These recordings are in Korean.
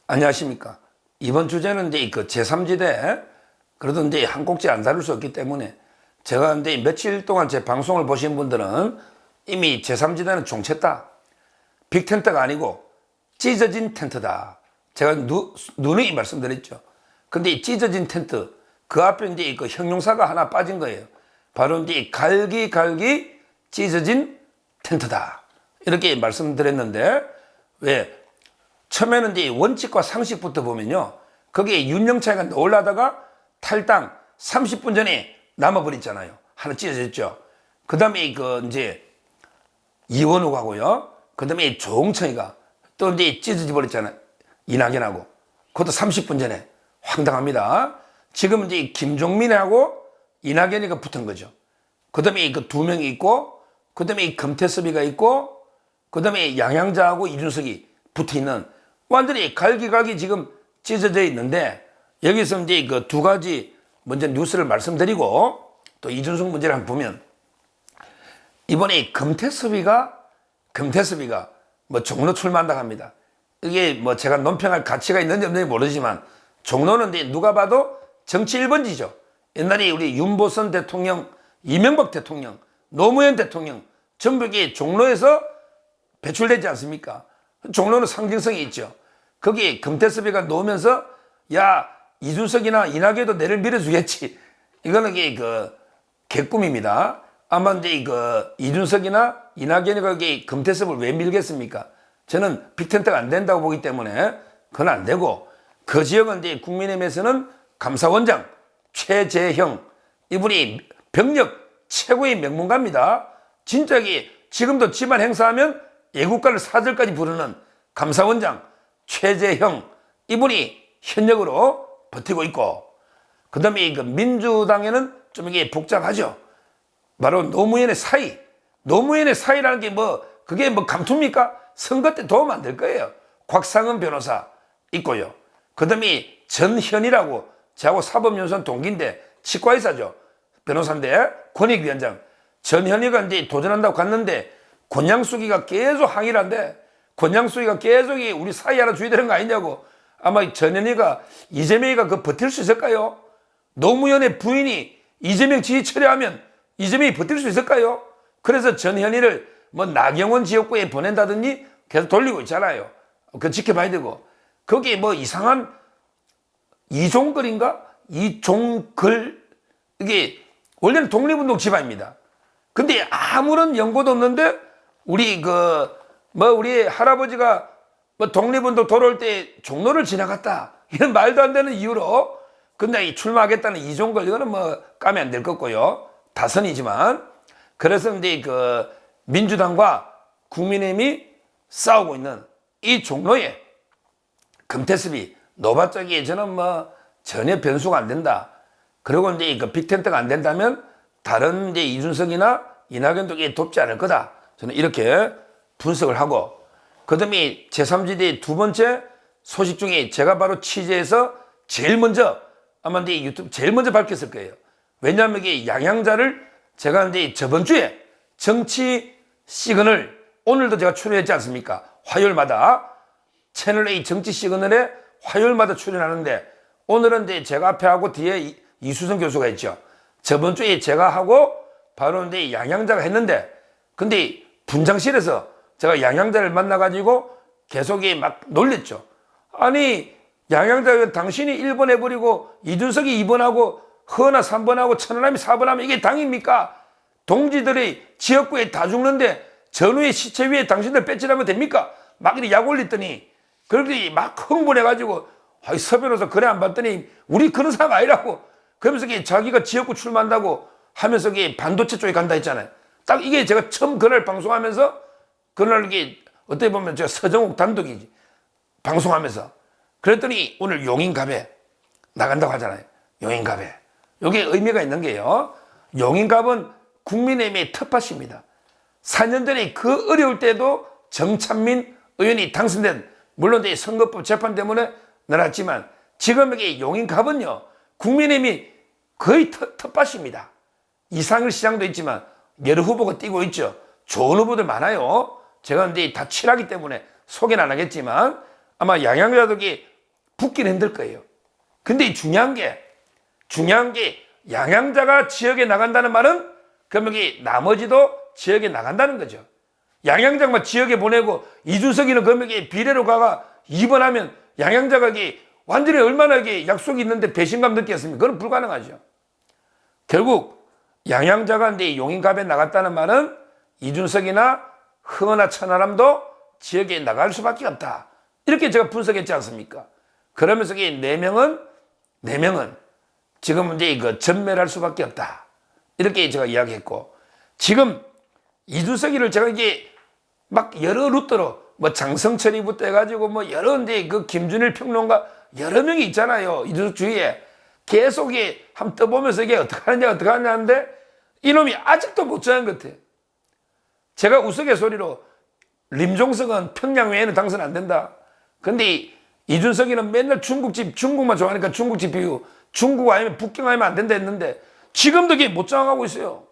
안녕하십니까. 이번 주제는 이제 그 제3지대, 그래도 이제 한 꼭지 안 다룰 수 없기 때문에 제가 이제 며칠 동안 제 방송을 보신 분들은 이미 제3지대는 종쳤다. 빅텐트가 아니고 찢어진 텐트다. 제가 누누이 말씀드렸죠. 근데 이 찢어진 텐트, 그 앞에 이제 그 형용사가 하나 빠진 거예요. 바로 이제 갈기갈기 찢어진 텐트다. 이렇게 말씀드렸는데, 왜? 처음에는 이제 원칙과 상식부터 보면요. 거기에 윤영차가 올라다가 탈당 30분 전에 남아버렸잖아요. 하나 찢어졌죠. 그 다음에 그 이제 이원욱하고요. 그 다음에 조홍천이가 또 이제 찢어져 버렸잖아요. 이낙연하고. 그것도 30분 전에. 황당합니다. 지금 이제 김종민하고 이낙연이가 붙은 거죠. 그 다음에 그 두 명이 있고, 그 다음에 금태섭이가 있고, 그 다음에 양양자하고 이준석이 붙어 있는 완전히 갈기갈기 지금 찢어져 있는데, 여기서 이제 그 두 가지 먼저 뉴스를 말씀드리고 또 이준석 문제를 한번 보면, 이번에 금태섭이가 뭐 종로 출마한다고 합니다. 이게 뭐 제가 논평할 가치가 있는지 없는지 모르지만 종로는 이제 누가 봐도 정치 1번지죠. 옛날에 우리 윤보선 대통령, 이명박 대통령, 노무현 대통령 전부 이게 종로에서 배출되지 않습니까? 종로는 상징성이 있죠. 거기에 금태섭이가 놓으면서 야, 이준석이나 이낙연도 내를 밀어주겠지. 이거는 이게 그 개꿈입니다. 아마 이제 그 이준석이나 이낙연이 거기 금태섭을 왜 밀겠습니까? 저는 빅텐트가 안 된다고 보기 때문에 그건 안 되고, 그 지역은 이제 국민의힘에서는 감사원장 최재형, 이분이 병력 최고의 명문가입니다. 진짜 이게 지금도 집안 행사하면 애국가를 사절까지 부르는 감사원장 최재형, 이분이 현역으로 버티고 있고, 그 다음에 그 민주당에는 좀 이게 복잡하죠. 바로 노무현의 사이. 노무현의 사이라는 게 뭐, 그게 뭐 감투입니까? 선거 때 도움 안 될 거예요. 곽상은 변호사 있고요. 그 다음에 전현이라고, 저하고 사법연수원 동기인데 치과의사죠. 변호사인데 권익위원장. 전현이가 이제 도전한다고 갔는데 권양숙이가 계속 항의를 한대. 권양숙이가 계속 우리 사이 하나 줘야 되는 거 아니냐고. 아마 전현이가, 이재명이가 그 버틸 수 있을까요? 노무현의 부인이 이재명 지지 철회하면 이재명이 버틸 수 있을까요? 그래서 전현희를 뭐 나경원 지역구에 보낸다든지 계속 돌리고 있잖아요. 그거 지켜봐야 되고. 거기에 뭐 이상한 이종걸인가? 이종걸, 이게 원래는 독립운동 집안입니다. 근데 아무런 연고도 없는데 우리 우리 할아버지가 뭐 독립운동 돌아올 때 종로를 지나갔다, 이런 말도 안 되는 이유로. 근데 이 출마하겠다는 이종걸, 이거는 뭐 까면 안 될 거고요. 다선이지만. 그래서 이제 그 민주당과 국민의힘이 싸우고 있는 이 종로에 금태섭이 노바짝이 저는 뭐 전혀 변수가 안 된다. 그리고 이제 그 빅텐트가 안 된다면 다른 이제 이준석이나 이낙연도 돕지 않을 거다. 저는 이렇게 분석을 하고, 그 다음에 제3지대 두 번째 소식 중에 제가 바로 취재해서 제일 먼저, 아마 이제 유튜브 제일 먼저 밝혔을 거예요. 왜냐하면 이게 양양자를 제가 이제 저번 주에 정치 시그널, 오늘도 제가 출연했지 않습니까? 화요일마다 채널A 정치 시그널에 화요일마다 출연하는데, 오늘은 이제 제가 앞에 하고 뒤에 이수성 교수가 있죠. 저번 주에 제가 하고 바로 이제 양양자가 했는데, 근데 분장실에서 제가 양양자를 만나가지고 계속 막 놀렸죠. 아니, 양양자가 당신이 1번 해버리고 이준석이 2번하고 허나 3번하고 천안함이 4번하면 이게 당입니까? 동지들이 지역구에 다 죽는데 전후의 시체 위에 당신들 배치하면 됩니까? 막 이렇게 약 올렸더니, 그렇게 막 흥분해가지고, 아이, 서 변호사 그래 안 봤더니 우리 그런 사람 아니라고. 그러면서 자기가 지역구 출마한다고 하면서 반도체 쪽에 간다 했잖아요. 딱 이게 제가 처음 그날 방송하면서, 그날 이게 어떻게 보면 제가 서정욱 단독이지, 방송하면서. 그랬더니 오늘 용인갑에 나간다고 하잖아요. 용인갑에. 이게 의미가 있는 게요. 용인갑은 국민의힘의 텃밭입니다. 4년 전에 그 어려울 때도 정찬민 의원이 당선된, 물론 이제 선거법 재판 때문에 나갔지만, 지금 여기 용인갑은요, 국민의힘이 거의 텃밭입니다. 이상일 시장도 있지만 여러 후보가 뛰고 있죠. 좋은 후보들 많아요. 제가 이제 다 친하기 때문에 소개는 안 하겠지만, 아마 양양자들이 붙기는 힘들 거예요. 근데 이 중요한 게 양양자가 지역에 나간다는 말은 그럼 여기 나머지도 지역에 나간다는 거죠. 양양자만 지역에 보내고 이준석이는 그럼 여기 비례로 가가 2번 하면 양양자가 완전히 얼마나 약속이 있는데 배신감 느꼈습니까? 그건 불가능하죠. 결국 양양자가 이제 용인갑에 나갔다는 말은 이준석이나 흥하나 천하람도 지역에 나갈 수밖에 없다. 이렇게 제가 분석했지 않습니까? 그러면서 이 4명은 지금 이제 전멸할 수밖에 없다. 이렇게 제가 이야기했고, 지금 이준석이를 제가 막 여러 루트로 장성철이부터 해가지고 여러 이제 김준일 평론가 여러 명이 있잖아요. 이준석 주위에 계속 한번 떠보면서 어떻게 하느냐 하는데 이놈이 아직도 못 정한 것 같아. 제가 우스갯소리로 림종석은 평양 외에는 당선 안 된다. 근데 이준석이는 맨날 중국만 좋아하니까 중국집 비유, 중국 아니면 북경 아니면 안 된다 했는데 지금도 못 정하고 있어요.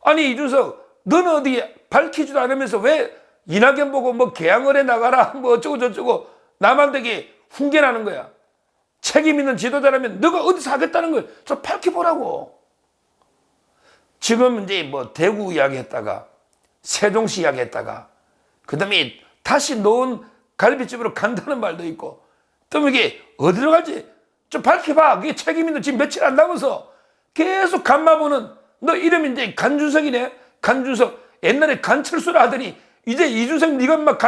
아니 이준석 너는 어디 밝히지도 않으면서 왜 이낙연 보고 개항을해 나가라 어쩌고 저쩌고 나만 되게 훈계나는 거야. 책임 있는 지도자라면 너가 어디서 하겠다는 걸 좀 밝혀보라고. 지금 이제 대구 이야기했다가 세종시 이야기했다가 그 다음에 다시 놓은 갈비집으로 간다는 말도 있고 또 이게 어디로 갈지 좀 밝혀봐. 그게 책임 있는 지금 며칠 안 남아서 계속 간마보는 너 이름이 이제 간준석이네. 간준석 옛날에 간철수라 하더니 이제 이준석 네가 막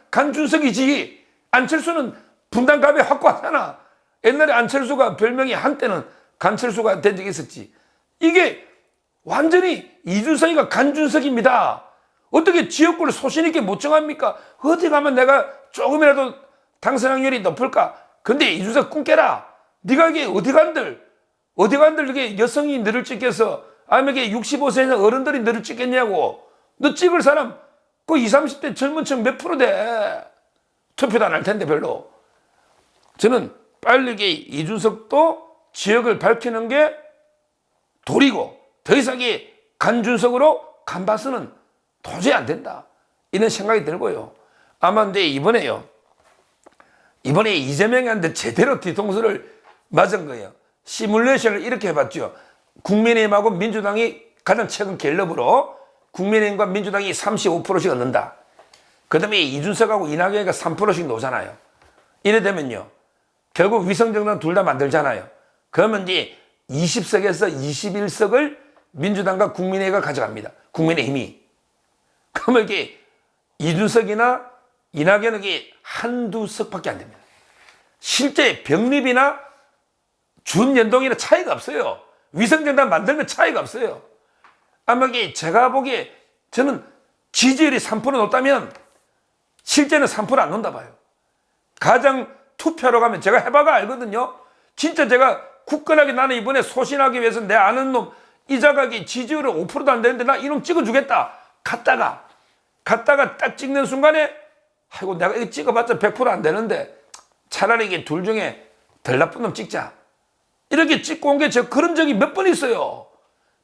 간준석이지. 안철수는 분당갑에 확고하잖아. 옛날에 안철수가 별명이 한때는 간철수가 된 적이 있었지. 이게 완전히 이준석이가 간준석입니다. 어떻게 지역구를 소신있게 못 정합니까? 어디 가면 내가 조금이라도 당선 확률이 높을까? 근데 이준석 꿈 깨라. 네가 이게 어디 간들 이게 여성이 너를 찍겠어? 아니면 이게 65세 이상 어른들이 너를 찍겠냐고. 너 찍을 사람 그 20, 30대 젊은 층 몇 프로 돼? 투표도 안 할 텐데 별로. 저는 빨리 이준석도 지역을 밝히는 게 도리고 더 이상 간준석으로 간봐서는 도저히 안 된다. 이런 생각이 들고요. 아마 근데 이번에 이재명한테 제대로 뒤통수를 맞은 거예요. 시뮬레이션을 이렇게 해봤죠. 국민의힘하고 민주당이 가장 최근 갤럽으로 국민의힘과 민주당이 35%씩 얻는다. 그 다음에 이준석하고 이낙연이가 3%씩 놓잖아요. 이래 되면요. 결국 위성정당 둘 다 만들잖아요. 그러면 이제 20석에서 21석을 민주당과 국민의힘가 가져갑니다. 국민의힘이. 그러면 이게 이준석이나 이낙연은 한두 석밖에 안 됩니다. 실제 병립이나 준연동이나 차이가 없어요. 위성정당 만들면 차이가 없어요. 아마 제가 보기에 저는 지지율이 3% 높다면 실제는 3%안 논다 봐요. 가장 투표로 가면 제가 해봐가 알거든요. 진짜 제가 굳건하게 나는 이번에 소신하기 위해서 내 아는 놈 이자가 지지율이 5%도 안 되는데 나 이놈 찍어주겠다. 갔다가 딱 찍는 순간에 아이고 내가 이거 찍어봤자 100% 안 되는데 차라리 이게 둘 중에 덜 나쁜 놈 찍자. 이렇게 찍고 온 게 제가 그런 적이 몇 번 있어요.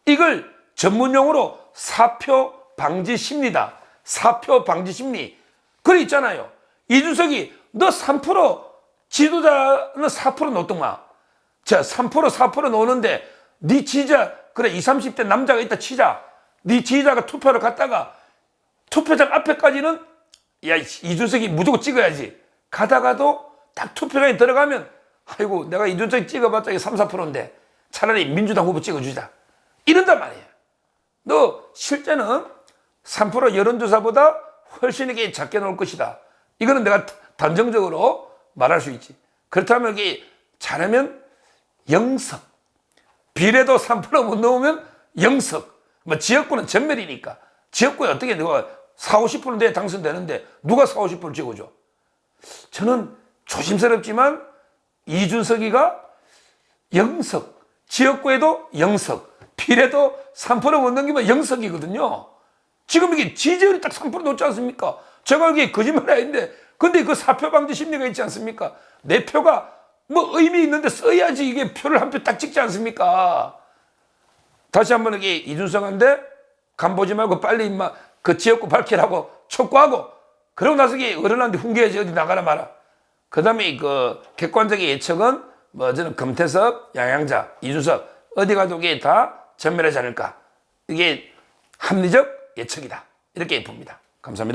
이걸 전문용어로 사표 방지 심리다. 사표 방지 심리. 그래 있잖아요. 이준석이 너 3% 지도자는 4% 놓던가. 자, 3% 놓는데 네 지지자 그래 20, 30대 남자가 있다 치자. 네 지지자가 투표를 갔다가 투표장 앞에까지는 야 이준석이 무조건 찍어야지. 가다가도 딱 투표장에 들어가면 아이고 내가 이준석이 찍어봤자 3, 4%인데 차라리 민주당 후보 찍어주자. 이런단 말이에요. 너 실제는 3% 여론조사보다 훨씬 이게 작게 나올 것이다. 이거는 내가 단정적으로 말할 수 있지. 그렇다면 이게 잘하면 0석. 비례도 3% 못 넣으면 0석. 지역구는 전멸이니까. 지역구에 어떻게 누가 40, 50% 내에 당선되는데 누가 40, 50% 찍어줘? 저는 조심스럽지만 이준석이가 0석. 지역구에도 0석. 비례도 3%못 넘기면 0석이거든요. 지금 이게 지지율이 딱 3% 놓지 않습니까? 제가 이게 거짓말 아닌데, 근데 그 사표 방지 심리가 있지 않습니까? 내 표가 의미 있는데 써야지 이게 표를 한 표 딱 찍지 않습니까? 다시 한번 이게 이준석한테 간 보지 말고 빨리 임마 그 지역구 밝히라고 촉구하고, 그러고 나서 이게 어른한테 훈계해야지 어디 나가라 마라. 그다음에 그 객관적인 예측은 뭐 저는 금태섭, 양양자, 이준석 어디 가도 이게 다 전멸하지 않을까. 이게 합리적 예측이다. 이렇게 봅니다. 감사합니다.